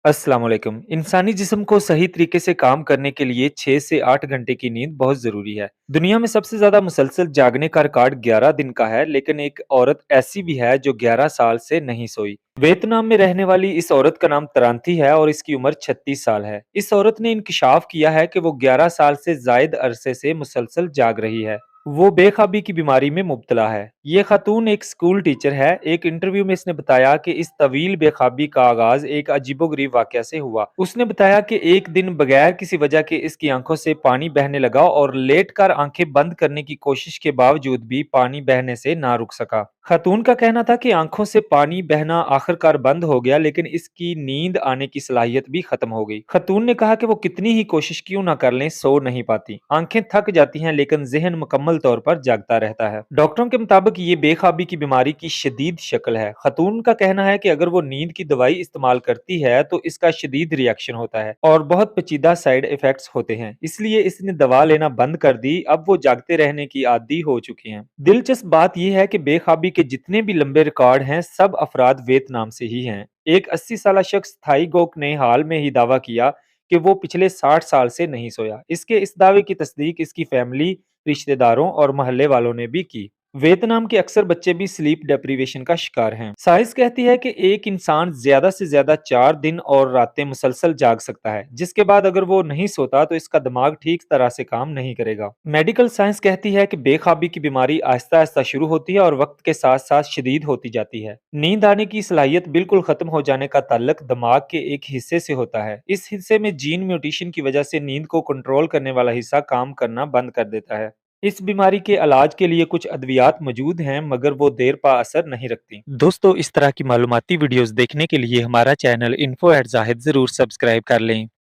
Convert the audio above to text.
अस्सलाम वालेकुम। इंसानी जिस्म को सही तरीके से काम करने के लिए 6 से 8 घंटे की नींद बहुत ज़रूरी है। दुनिया में सबसे ज़्यादा मुसलसल जागने का रिकॉर्ड 11 दिन का है, लेकिन एक औरत ऐसी भी है जो 11 साल से नहीं सोई। वियतनाम में रहने वाली इस औरत का नाम तरांती है और इसकी उम्र 36 साल है। इस औरत ने इंकशाफ किया है कि वो 11 साल से ज़ायद अरसे से मुसलसल जाग रही है। वो बेख़ाबी की बीमारी में मुब्तला है। ये खातून एक स्कूल टीचर है। एक इंटरव्यू में इसने बताया कि इस तवील बेख़ाबी का आगाज़ एक अजीबोगरीब वाक़या से हुआ। उसने बताया कि एक दिन बगैर किसी वजह के इसकी आंखों से पानी बहने लगा और लेटकर आंखें बंद करने की कोशिश के बावजूद भी पानी बहने से ना रुक सका। खातून का कहना था कि आंखों से पानी बहना आखिरकार बंद हो गया, लेकिन इसकी नींद आने की सलाहियत भी खत्म हो गई। खातून ने कहा कि वो कितनी ही कोशिश क्यों ना कर लें, सो नहीं पाती। आंखें थक जाती हैं, लेकिन ज़हन मुकम्मल तौर पर जागता रहता है। डॉक्टरों के मुताबिक ये बेखाबी की बीमारी की शदीद शक्ल है। खातून का कहना है कि अगर वो नींद की दवाई इस्तेमाल करती है तो इसका शदीद रिएक्शन होता है और बहुत पेचीदा साइड इफेक्ट्स होते हैं। इसलिए इसने दवा लेना बंद कर दी। अब वो जागते रहने की आदी हो चुकी हैं। दिलचस्प बात यह है कि बेखाबी के जितने भी लंबे रिकॉर्ड हैं, सब अफराद वियतनाम से ही हैं। एक 80 साला शख्स थाई गोक ने हाल में ही दावा किया कि वो पिछले 60 साल से नहीं सोया। इसके इस दावे की तस्दीक इसकी फैमिली, रिश्तेदारों और मोहल्ले वालों ने भी की। वियतनाम के अक्सर बच्चे भी स्लीप डेप्रिवेशन का शिकार हैं। साइंस कहती है कि एक इंसान ज्यादा से ज्यादा 4 दिन और रातें मुसलसल जाग सकता है, जिसके बाद अगर वो नहीं सोता तो इसका दिमाग ठीक तरह से काम नहीं करेगा। मेडिकल साइंस कहती है कि बेखाबी की बीमारी आहिस्ता आहिस्ता शुरू होती है और वक्त के साथ साथ शदीद होती जाती है। नींद आने की सलाहियत बिल्कुल खत्म हो जाने का ताल्लुक दिमाग के एक हिस्से से होता है। इस हिस्से में जीन म्यूटेशन की वजह से नींद को कंट्रोल करने वाला हिस्सा काम करना बंद कर देता है। इस बीमारी के इलाज के लिए कुछ अद्वियात मौजूद हैं, मगर वो देर पा असर नहीं रखती। दोस्तों, इस तरह की मालूमाती वीडियोस देखने के लिए हमारा चैनल इन्फो एट जाहिद जरूर सब्सक्राइब कर लें।